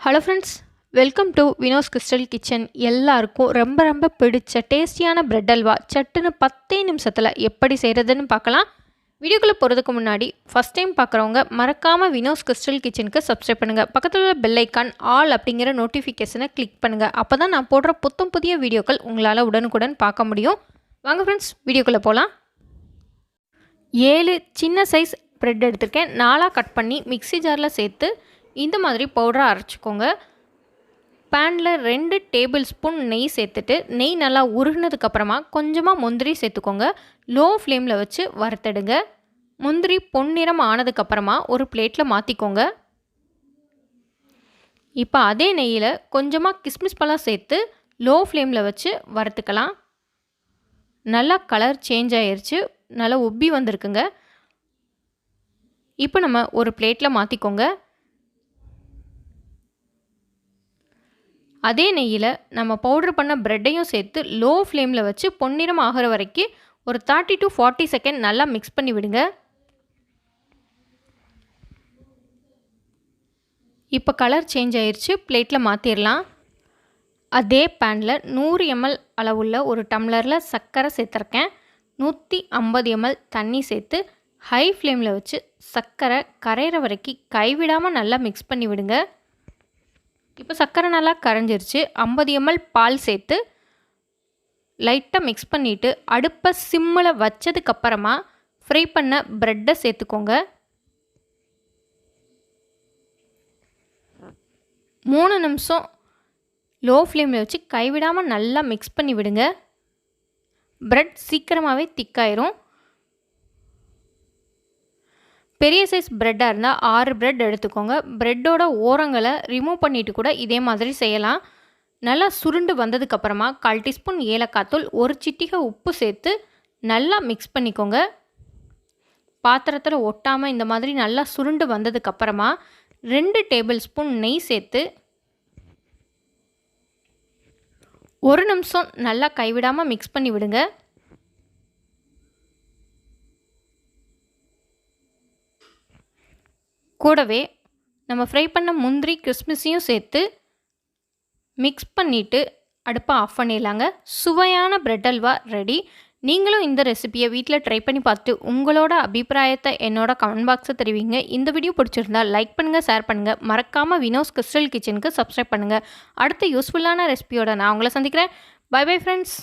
Hello friends, welcome to Vino's crystal kitchen. எல்லாருக்கும் ரொம்ப ரொம்ப பிடிச்ச டேஸ்டியான பிரெட் அல்வா சட்டுன்னு 10 நிமிஷத்தில் எப்படி செய்கிறதுன்னு பார்க்கலாம். வீடியோக்குள்ளே போகிறதுக்கு முன்னாடி ஃபஸ்ட் டைம் பார்க்குறவங்க மறக்காமல் வினோஸ் கிறிஸ்டல் கிச்சனுக்கு சப்ஸ்கிரைப் பண்ணுங்கள். பக்கத்தில் உள்ள பெல் ஐக்கான் ஆல் அப்படிங்கிற நோட்டிஃபிகேஷனை கிளிக் பண்ணுங்கள். அப்போ தான் நான் போடுற புதிய வீடியோக்கள் உங்களால் உடனுக்குடன் பார்க்க முடியும். வாங்க ஃப்ரெண்ட்ஸ், வீடியோக்குள்ளே போகலாம். 7 சின்ன சைஸ் பிரெட் எடுத்திருக்கேன். 4 கட் பண்ணி மிக்ஸி ஜாரில் சேர்த்து இந்த மாதிரி பவுடரை அரைச்சிக்கோங்க. பேனில் 2 டேபிள் ஸ்பூன் நெய் சேர்த்துட்டு நெய் நல்லா உருகினதுக்கப்புறமா கொஞ்சமாக முந்திரி சேர்த்துக்கோங்க. லோ ஃப்ளேமில் வச்சு வறுத்தெடுங்க. முந்திரி பொன்னிறம் ஆனதுக்கப்புறமா ஒரு பிளேட்டில் மாற்றிக்கோங்க. இப்போ அதே நெய்யில் கொஞ்சமாக கிஸ்மிஸ் பழம் சேர்த்து லோ ஃப்ளேமில் வச்சு வறுத்துக்கலாம். நல்லா கலர் சேஞ்ச் ஆயிடுச்சு, நல்லா உப்பி வந்திருக்குங்க. இப்போ நம்ம ஒரு பிளேட்டில் மாற்றிக்கோங்க. அதே நெய்யில் நம்ம பவுடர் பண்ண ப்ரெட்டையும் சேர்த்து லோ ஃப்ளேமில் வச்சு பொன்னிறம் ஆகிற வரைக்கும் ஒரு 30 to 40 செகண்ட் நல்லா மிக்ஸ் பண்ணி விடுங்க. இப்போ கலர் சேஞ்ச் ஆயிடுச்சு, பிளேட்டில் மாற்றிடலாம். அதே பேனில் 100 ml அளவுள்ள ஒரு டம்ளரில் சர்க்கரை சேர்த்துருக்கேன். 150 ml தண்ணி சேர்த்து ஹை ஃப்ளேமில் வச்சு சர்க்கரை கரையிற வரைக்கும் கைவிடாமல் நல்லா மிக்ஸ் பண்ணி விடுங்க. இப்போ சர்க்கரை நல்லா கரைஞ்சிருச்சு. 50 ml பால் சேர்த்து லைட்டாக மிக்ஸ் பண்ணிவிட்டு அடுப்பை சிம்மில் வச்சதுக்கப்புறமா ஃப்ரை பண்ண ப்ரெட்டை சேர்த்துக்கோங்க. 3 நிமிஷம் லோ ஃப்ளேமில் வச்சு கைவிடாமல் நல்லா மிக்ஸ் பண்ணி விடுங்க. ப்ரெட் சீக்கிரமாகவே திக்காயிரும். பெரிய சைஸ் ப்ரெட்டாக இருந்தால் 6 ப்ரெட் எடுத்துக்கோங்க. ப்ரெட்டோட ஓரங்களை ரிமூவ் பண்ணிவிட்டு கூட இதே மாதிரி செய்யலாம். நல்லா சுருண்டு வந்ததுக்கப்புறமா 1/4 டீஸ்பூன் ஏலக்காய் தூள், 1 சிட்டிகை உப்பு சேர்த்து நல்லா மிக்ஸ் பண்ணிக்கோங்க. பாத்திரத்தில் ஒட்டாமல் இந்த மாதிரி நல்லா சுருண்டு வந்ததுக்கப்புறமா 2 டேபிள் ஸ்பூன் நெய் சேர்த்து 1 நிமிஷம் நல்லா கைவிடாமல் மிக்ஸ் பண்ணி விடுங்க. கூடவே நம்ம ஃப்ரை பண்ண முந்திரி கிறிஸ்மிஸையும் சேர்த்து மிக்ஸ் பண்ணிவிட்டு அடுப்பை ஆஃப் பண்ணிடலாங்க. சுவையான பிரெட் அல்வா ரெடி. நீங்களும் இந்த ரெசிபியை வீட்டில் ட்ரை பண்ணி பார்த்துட்டு உங்களோட அபிப்பிராயத்தை என்னோட கமெண்ட் பாக்ஸை தெரிவிங்க. இந்த வீடியோ பிடிச்சிருந்தால் லைக் பண்ணுங்கள், ஷேர் பண்ணுங்கள். மறக்காமல் வினோஸ் கிறிஸ்டல் கிச்சனுக்கு சப்ஸ்கிரைப் பண்ணுங்கள். அடுத்த யூஸ்ஃபுல்லான ரெசிபியோட நான் உங்களை சந்திக்கிறேன். Bye bye friends.